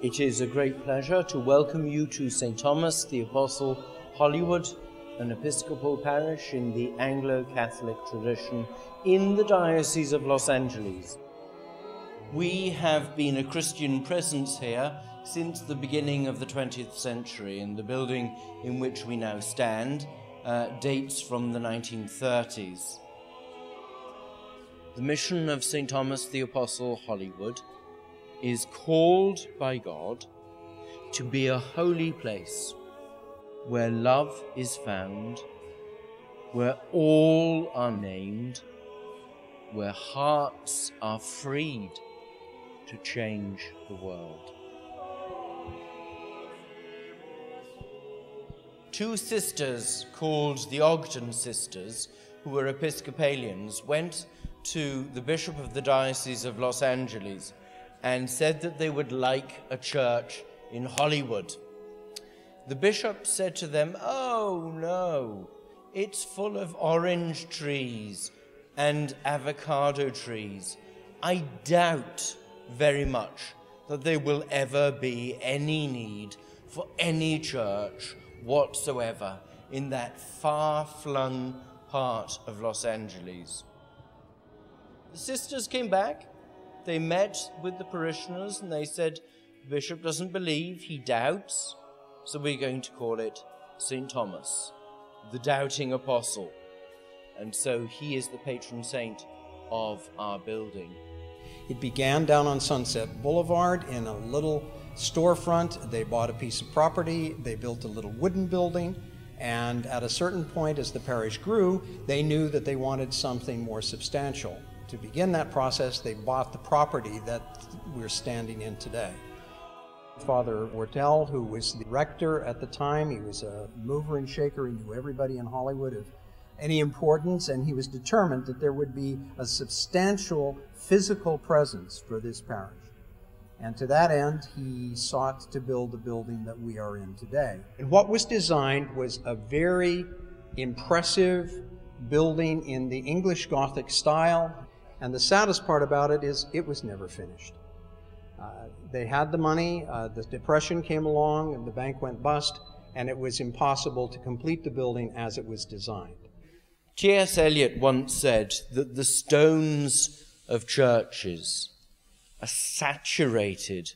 It is a great pleasure to welcome you to St. Thomas the Apostle, Hollywood, an Episcopal parish in the Anglo-Catholic tradition in the Diocese of Los Angeles. We have been a Christian presence here since the beginning of the 20th century, and the building in which we now stand dates from the 1930s. The mission of St. Thomas the Apostle, Hollywood, is called by God to be a holy place where love is found, where all are named, where hearts are freed to change the world. Two sisters called the Ogden Sisters, who were Episcopalians, went to the Bishop of the Diocese of Los Angeles and said that they would like a church in Hollywood. The bishop said to them, "Oh no, it's full of orange trees and avocado trees. I doubt very much that there will ever be any need for any church whatsoever in that far-flung part of Los Angeles." The sisters came back. They met with the parishioners and they said, "The bishop doesn't believe, he doubts, so we're going to call it St. Thomas, the doubting apostle." And so he is the patron saint of our building. It began down on Sunset Boulevard in a little storefront. They bought a piece of property, they built a little wooden building, and at a certain point as the parish grew, they knew that they wanted something more substantial. To begin that process, they bought the property that we're standing in today. Father Wortel, who was the rector at the time, he was a mover and shaker. He knew everybody in Hollywood of any importance, and he was determined that there would be a substantial physical presence for this parish. And to that end, he sought to build the building that we are in today. And what was designed was a very impressive building in the English Gothic style. And the saddest part about it is it was never finished. They had the money, the Depression came along, and the bank went bust, and it was impossible to complete the building as it was designed. T.S. Eliot once said that the stones of churches are saturated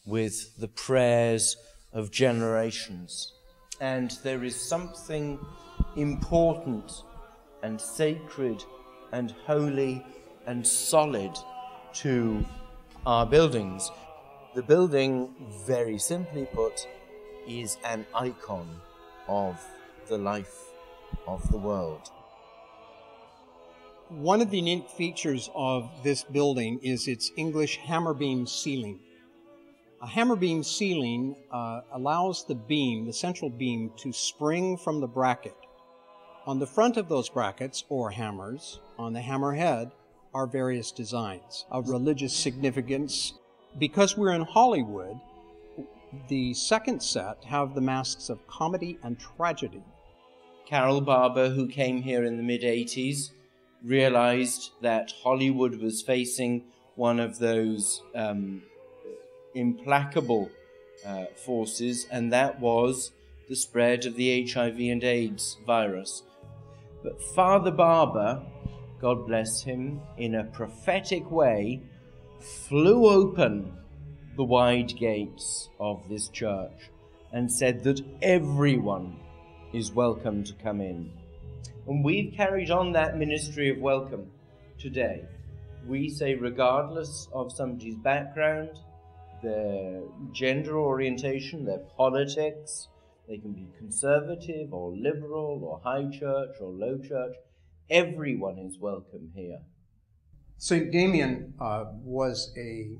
with the prayers of generations, and there is something important and sacred and holy and solid to our buildings. The building, very simply put, is an icon of the life of the world. One of the unique features of this building is its English hammer beam ceiling. A hammer beam ceiling allows the beam, the central beam, to spring from the bracket. On the front of those brackets, or hammers, on the hammerhead, are various designs of religious significance. Because we're in Hollywood, the second set have the masks of comedy and tragedy. Carol Barber, who came here in the mid-80s, realized that Hollywood was facing one of those implacable forces, and that was the spread of the HIV and AIDS virus. But Father Barber, God bless him, in a prophetic way, flew open the wide gates of this church and said that everyone is welcome to come in. And we've carried on that ministry of welcome today. We say regardless of somebody's background, their gender orientation, their politics, they can be conservative or liberal or high church or low church, everyone is welcome here. St. Damien was a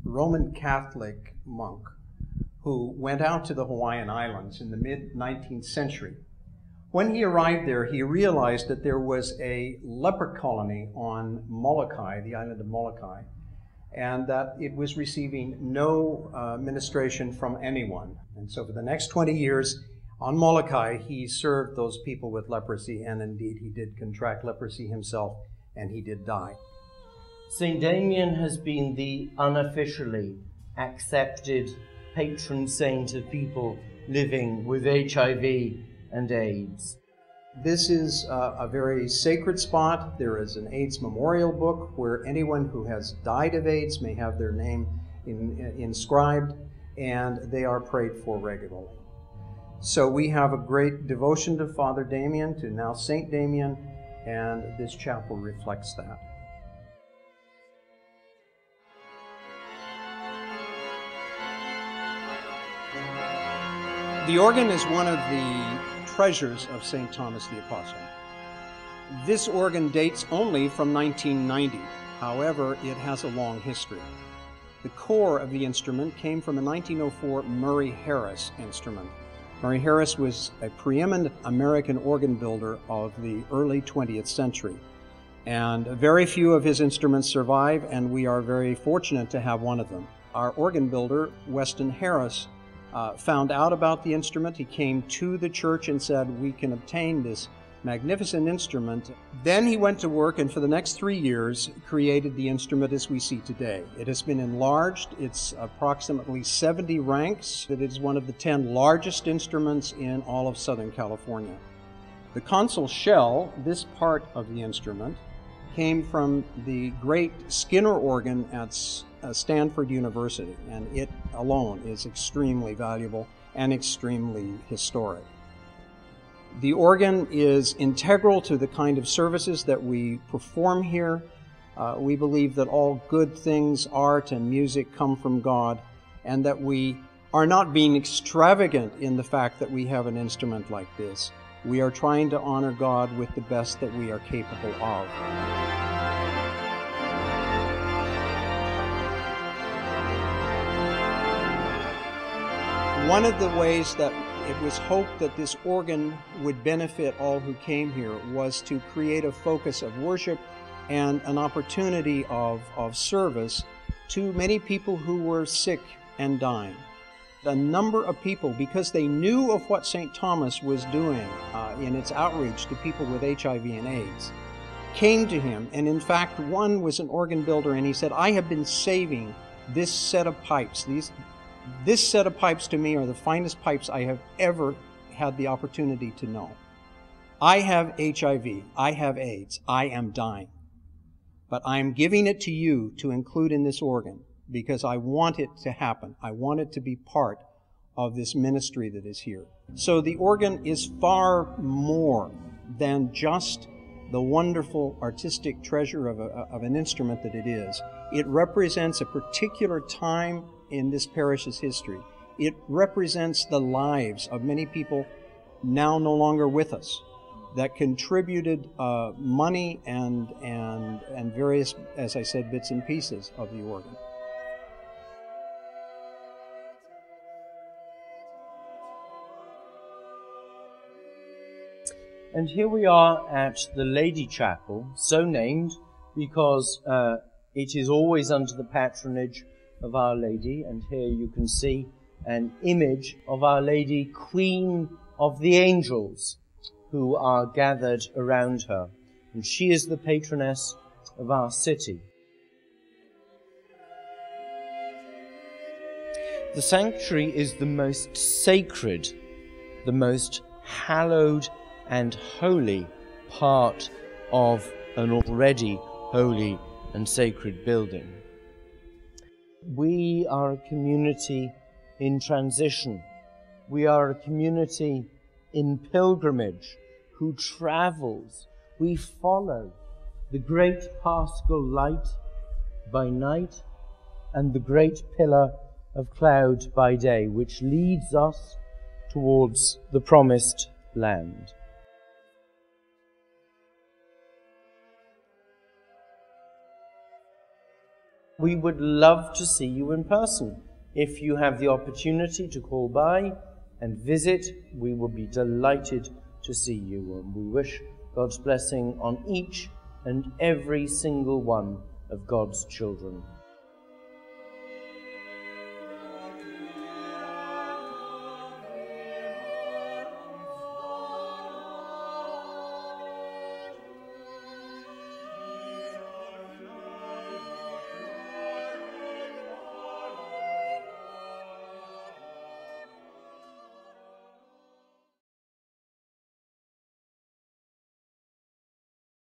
Roman Catholic monk who went out to the Hawaiian Islands in the mid-19th century. When he arrived there, he realized that there was a leper colony on Molokai, the island of Molokai, and that it was receiving no ministration from anyone. And so for the next 20 years on Molokai, he served those people with leprosy, and indeed he did contract leprosy himself, and he did die. St. Damien has been the unofficially accepted patron saint of people living with HIV and AIDS. This is a very sacred spot. There is an AIDS memorial book where anyone who has died of AIDS may have their name inscribed, and they are prayed for regularly. So we have a great devotion to Father Damien, to now Saint Damien, and this chapel reflects that. The organ is one of the treasures of St. Thomas the Apostle. This organ dates only from 1990. However, it has a long history. The core of the instrument came from a 1904 Murray Harris instrument. Murray Harris was a preeminent American organ builder of the early 20th century. And very few of his instruments survive, and we are very fortunate to have one of them. Our organ builder, Weston Harris, found out about the instrument. He came to the church and said, we can obtain this magnificent instrument. Then he went to work and for the next 3 years created the instrument as we see today. It has been enlarged. It's approximately 70 ranks. It is one of the 10 largest instruments in all of Southern California. The console shell, this part of the instrument, came from the great Skinner organ at Stanford University, and it alone is extremely valuable and extremely historic. The organ is integral to the kind of services that we perform here. We believe that all good things, art and music, come from God, and that we are not being extravagant in the fact that we have an instrument like this. We are trying to honor God with the best that we are capable of. One of the ways that it was hoped that this organ would benefit all who came here was to create a focus of worship and an opportunity of service to many people who were sick and dying. A number of people, because they knew of what St. Thomas was doing in its outreach to people with HIV and AIDS, came to him. And in fact, one was an organ builder, and he said, I have been saving this set of pipes. This set of pipes to me are the finest pipes I have ever had the opportunity to know. I have HIV, I have AIDS, I am dying. But I am giving it to you to include in this organ because I want it to happen. I want it to be part of this ministry that is here. So the organ is far more than just the wonderful artistic treasure of an instrument that it is. It represents a particular time in this parish's history. It represents the lives of many people now no longer with us that contributed money and various, as I said, bits and pieces of the organ. And here we are at the Lady Chapel, so named because it is always under the patronage of Our Lady, and here you can see an image of Our Lady, Queen of the Angels, who are gathered around her, and she is the patroness of our city. The sanctuary is the most sacred, the most hallowed and holy part of an already holy and sacred building. We are a community in transition. We are a community in pilgrimage who travels. We follow the great paschal light by night and the great pillar of cloud by day, which leads us towards the promised land. We would love to see you in person. If you have the opportunity to call by and visit, we will be delighted to see you. And we wish God's blessing on each and every single one of God's children.